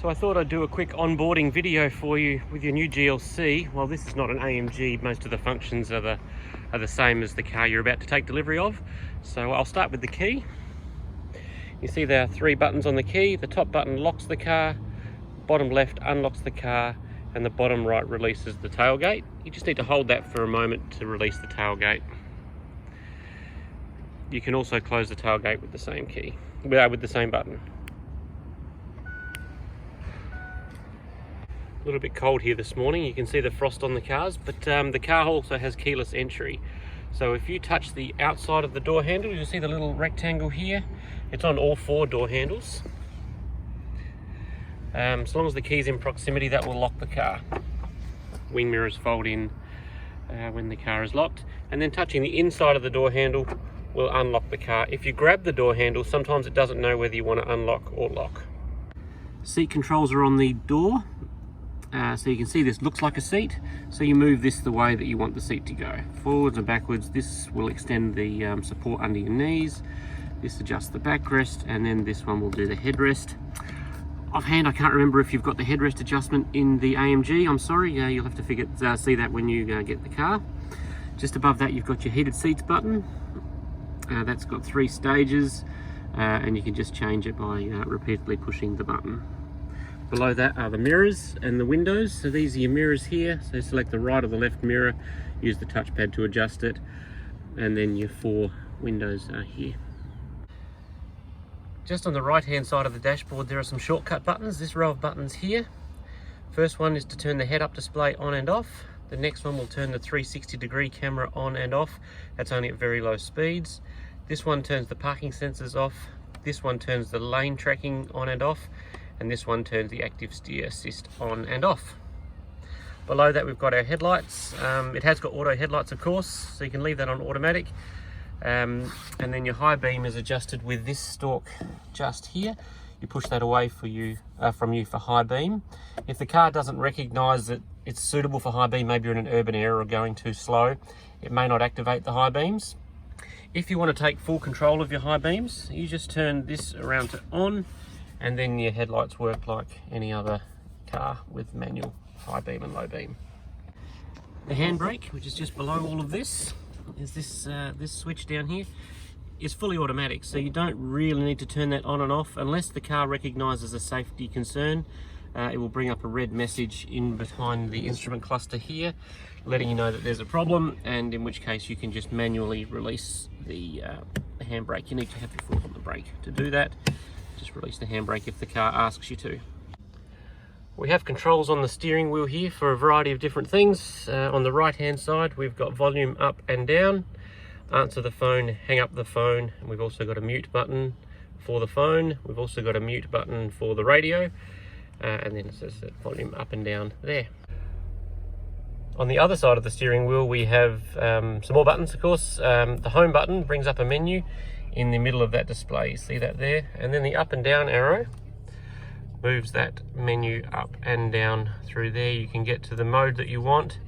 So I thought I'd do a quick onboarding video for you with your new GLC. Well, this is not an AMG. Most of the functions are the same as the car you're about to take delivery of. So I'll start with the key. You see there are 3 buttons on the key. The top button locks the car, bottom left unlocks the car, and the bottom right releases the tailgate. You just need to hold that for a moment to release the tailgate. You can also close the tailgate with the same key, with the same button. A little bit cold here this morning. You can see the frost on the cars, but the car also has keyless entry. So if you touch the outside of the door handle, you'll see the little rectangle here. It's on all 4 door handles. As long as the key's in proximity, that will lock the car. Wing mirrors fold in when the car is locked, and then touching the inside of the door handle will unlock the car. If you grab the door handle, sometimes it doesn't know whether you want to unlock or lock. Seat controls are on the door. So you can see this looks like a seat, so you move this the way that you want the seat to go, forwards and backwards. This will extend the support under your knees, this adjusts the backrest, and then this one will do the headrest. Offhand, I can't remember if you've got the headrest adjustment in the AMG. I'm sorry, you'll have to see that when you get the car. Just above that you've got your heated seats button. That's got 3 stages, and you can just change it by repeatedly pushing the button. Below that are the mirrors and the windows. So these are your mirrors here. So select the right or the left mirror, use the touchpad to adjust it, and then your 4 windows are here. Just on the right hand side of the dashboard there are some shortcut buttons. This row of buttons here. First one is to turn the head-up display on and off. The next one will turn the 360-degree camera on and off. That's only at very low speeds. This one turns the parking sensors off. This one turns the lane tracking on and off. And this one turns the active steer assist on and off. Below that we've got our headlights. It has got auto headlights, of course, so you can leave that on automatic. And then your high beam is adjusted with this stalk just here. You push that away from you for high beam. If the car doesn't recognise that it's suitable for high beam, maybe you're in an urban area or going too slow, it may not activate the high beams. If you want to take full control of your high beams, you just turn this around to on, and then your headlights work like any other car with manual high beam and low beam. The handbrake, which is just below all of this, is this switch down here, is fully automatic, so you don't really need to turn that on and off unless the car recognises a safety concern. It will bring up a red message in behind the instrument cluster here, letting you know that there's a problem, and in which case you can just manually release the handbrake. You need to have your foot on the brake to do that. Just release the handbrake if the car asks you to. We have controls on the steering wheel here for a variety of different things. On the right hand side we've got volume up and down, answer the phone, hang up the phone, and we've also got a mute button for the phone. We've also got a mute button for the radio, and then it says volume up and down there. On the other side of the steering wheel we have some more buttons, of course. The home button brings up a menu in the middle of that display, you see that there, and then the up and down arrow moves that menu up and down through there. You can get to the mode that you want,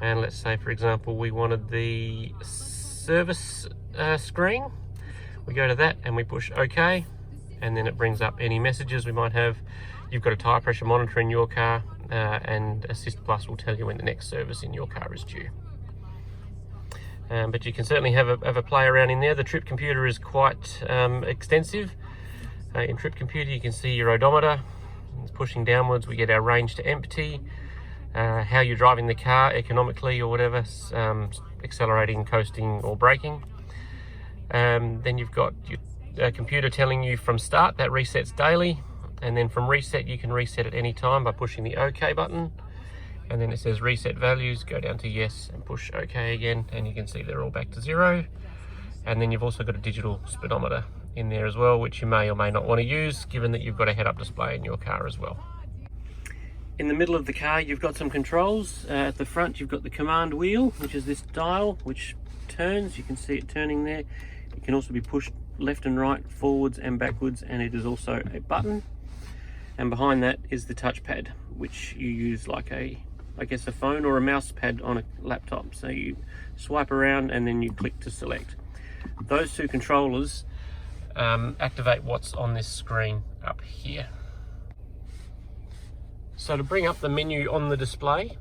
and let's say for example we wanted the service screen. We go to that and we push OK, and then it brings up any messages we might have. You've got a tyre pressure monitor in your car, and Assist Plus will tell you when the next service in your car is due. But you can certainly have a play around in there. The trip computer is quite extensive. In trip computer you can see your odometer. It's pushing downwards. We get our range to empty, how you're driving the car economically or whatever, accelerating, coasting or braking. Then you've got your computer telling you from start, that resets daily, and then from reset you can reset at any time by pushing the OK button. And then it says reset values, go down to yes and push OK again, and you can see they're all back to 0. And then you've also got a digital speedometer in there as well, which you may or may not want to use, given that you've got a head-up display in your car as well. In the middle of the car you've got some controls. At the front you've got the command wheel, which is this dial which turns. You can see it turning there. It can also be pushed left and right, forwards and backwards, and it is also a button. And behind that is the touchpad, which you use like a phone or a mouse pad on a laptop. So you swipe around and then you click to select. Those 2 controllers activate what's on this screen up here. So to bring up the menu on the display,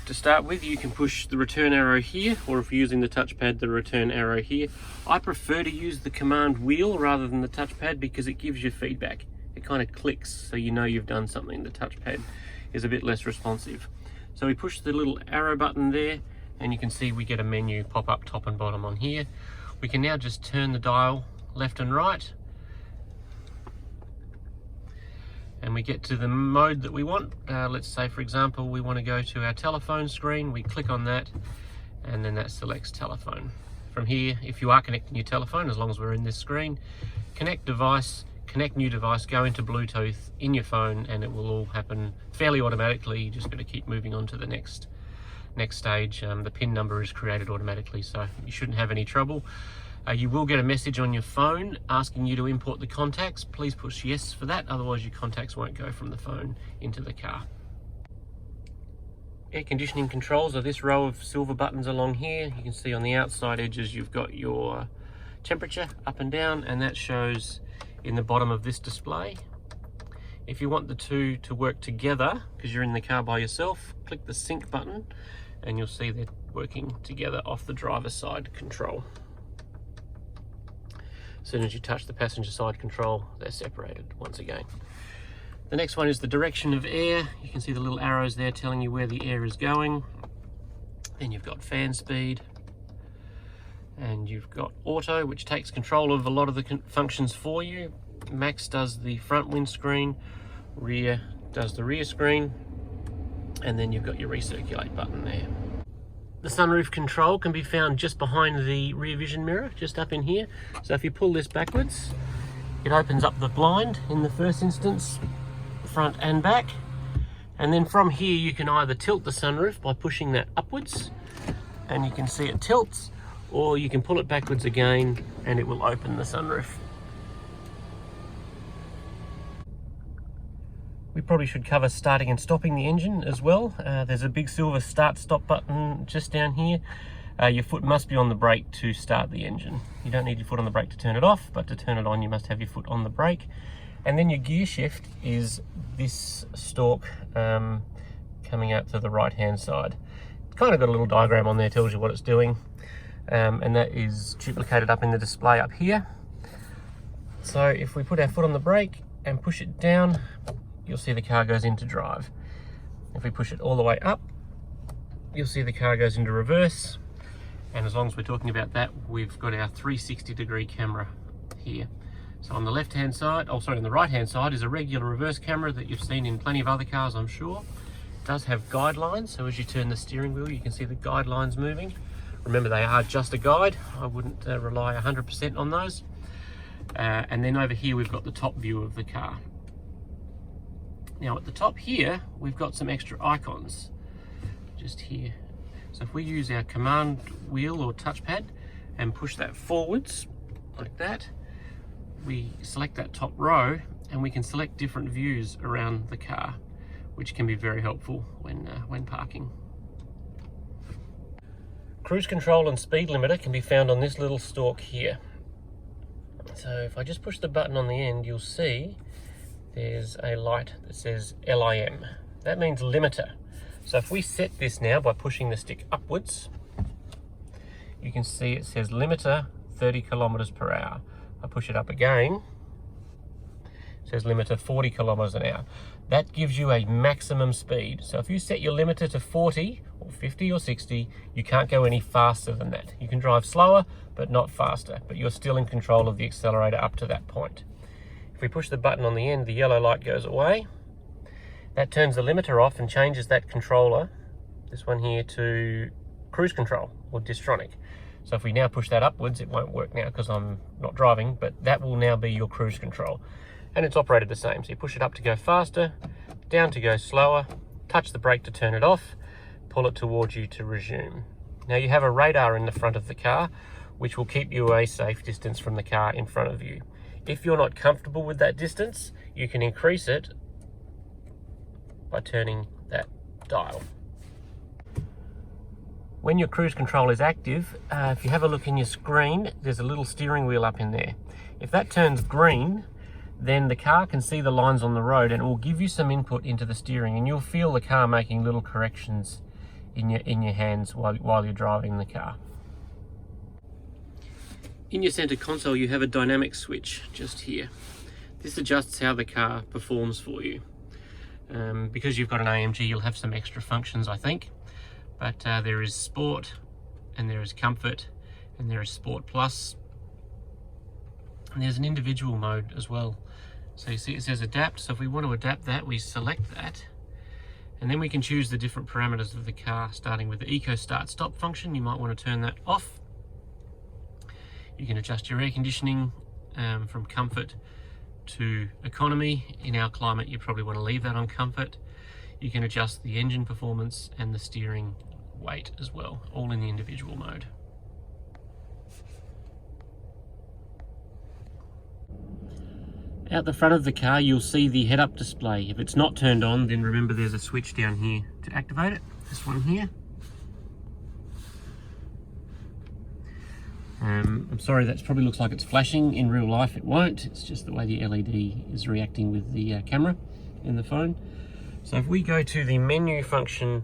to start with, you can push the return arrow here, or if you're using the touchpad, the return arrow here. I prefer to use the command wheel rather than the touchpad because it gives you feedback. It kind of clicks so you know you've done something. The touchpad is a bit less responsive. So we push the little arrow button there and you can see we get a menu pop up top and bottom on here. We can now just turn the dial left and right and we get to the mode that we want. Let's say, for example, we want to go to our telephone screen. We click on that and then that selects telephone. From here, if you are connecting your telephone, as long as we're in this screen, connect device, connect new device, go into Bluetooth in your phone, and it will all happen fairly automatically. You just got to keep moving on to the next stage. The PIN number is created automatically, so you shouldn't have any trouble. You will get a message on your phone asking you to import the contacts. Please push yes for that, otherwise your contacts won't go from the phone into the car. Air conditioning controls are this row of silver buttons along here. You can see on the outside edges you've got your temperature up and down, and that shows in the bottom of this display. If you want the two to work together, because you're in the car by yourself, click the sync button and you'll see they're working together off the driver's side control. As soon as you touch the passenger side control, they're separated once again. The next one is the direction of air. You can see the little arrows there telling you where the air is going. Then you've got fan speed, and you've got auto, which takes control of a lot of the functions for you. Max does the front windscreen, rear does the rear screen, and then you've got your recirculate button there. The sunroof control can be found just behind the rear vision mirror, just up in here. So if you pull this backwards, it opens up the blind in the first instance, front and back. And then from here you can either tilt the sunroof by pushing that upwards, and you can see it tilts, or you can pull it backwards again and it will open the sunroof. We probably should cover starting and stopping the engine as well. There's a big silver start-stop button just down here. Your foot must be on the brake to start the engine. You don't need your foot on the brake to turn it off, but to turn it on you must have your foot on the brake. And then your gear shift is this stalk coming out to the right-hand side. It's kind of got a little diagram on there, tells you what it's doing. And that is duplicated up in the display up here. So if we put our foot on the brake and push it down, you'll see the car goes into drive. If we push it all the way up, you'll see the car goes into reverse. And as long as we're talking about that, we've got our 360-degree camera here. So on the left-hand side, on the right-hand side is a regular reverse camera that you've seen in plenty of other cars, I'm sure. It does have guidelines, so as you turn the steering wheel, you can see the guidelines moving. Remember, they are just a guide. I wouldn't rely 100% on those. And then over here, we've got the top view of the car. Now at the top here, we've got some extra icons just here. So if we use our command wheel or touchpad and push that forwards like that, we select that top row and we can select different views around the car, which can be very helpful when parking. Cruise control and speed limiter can be found on this little stalk here. So if I just push the button on the end, you'll see there's a light that says LIM. That means limiter. So if we set this now by pushing the stick upwards, you can see it says limiter 30 kilometers per hour. I push it up again, it says limiter 40 kilometers an hour. That gives you a maximum speed. So if you set your limiter to 40 or 50 or 60, you can't go any faster than that. You can drive slower, but not faster, but you're still in control of the accelerator up to that point. If we push the button on the end, the yellow light goes away. That turns the limiter off and changes that controller, this one here, to cruise control or Distronic. So if we now push that upwards, it won't work now because I'm not driving, but that will now be your cruise control. And it's operated the same. So you push it up to go faster, down to go slower, touch the brake to turn it off, pull it towards you to resume. Now you have a radar in the front of the car, which will keep you a safe distance from the car in front of you. If you're not comfortable with that distance, you can increase it by turning that dial. When your cruise control is active, if you have a look in your screen, there's a little steering wheel up in there. If that turns green, then the car can see the lines on the road and it will give you some input into the steering, and you'll feel the car making little corrections in your hands while you're driving the car. In your center console you have a dynamic switch just here. This adjusts how the car performs for you. Because you've got an AMG, you'll have some extra functions, I think, but there is Sport, and there is Comfort, and there is Sport Plus, and there's an individual mode as well. So you see it says Adapt, so if we want to adapt that, we select that, and then we can choose the different parameters of the car, starting with the Eco Start Stop function. You might want to turn that off. You can adjust your air conditioning from Comfort to Economy. In our climate you probably want to leave that on Comfort. You can adjust the engine performance and the steering weight as well, all in the individual mode. Out the front of the car you'll see the head-up display. If it's not turned on, then remember there's a switch down here to activate it, this one here. I'm sorry, that probably looks like it's flashing. In real life it won't, it's just the way the LED is reacting with the camera in the phone. So if we go to the menu function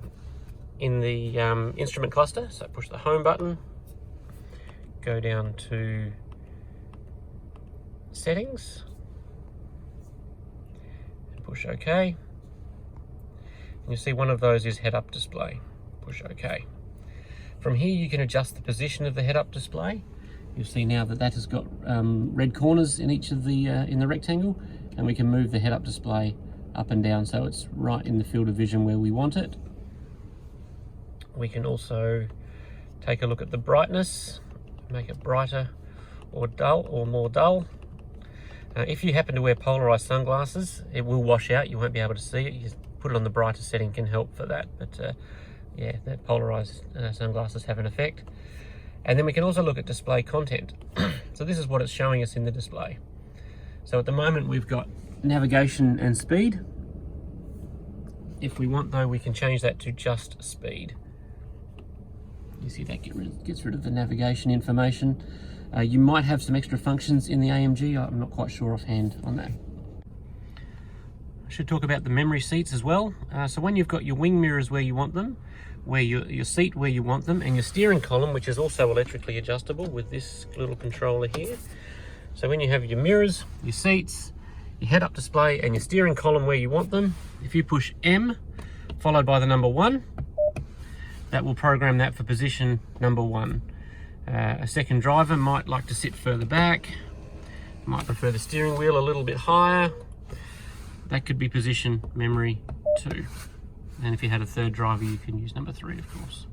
in the instrument cluster, so push the home button, go down to settings, and push OK. And you'll see one of those is head-up display. Push OK. From here you can adjust the position of the head-up display. You'll see now that that has got red corners in each of the in the rectangle, and we can move the head-up display up and down so it's right in the field of vision where we want it. We can also take a look at the brightness, make it brighter or dull or more dull. If you happen to wear polarized sunglasses, it will wash out, you won't be able to see it. You just put it on the brighter setting can help for that, but yeah, that polarized sunglasses have an effect. And then we can also look at display content. So this is what it's showing us in the display. So at the moment we've got navigation and speed. If we want though, we can change that to just speed. You see that gets rid of the navigation information. You might have some extra functions in the AMG, I'm not quite sure offhand on that. I should talk about the memory seats as well. So when you've got your wing mirrors where you want them, where your seat where you want them, and your steering column, which is also electrically adjustable with this little controller here. So when you have your mirrors, your seats, your head-up display, and your steering column where you want them, if you push M followed by the number 1, that will program that for position number 1. A second driver might like to sit further back, might prefer the steering wheel a little bit higher. That could be position memory 2. And if you had a third driver, you can use number 3, of course.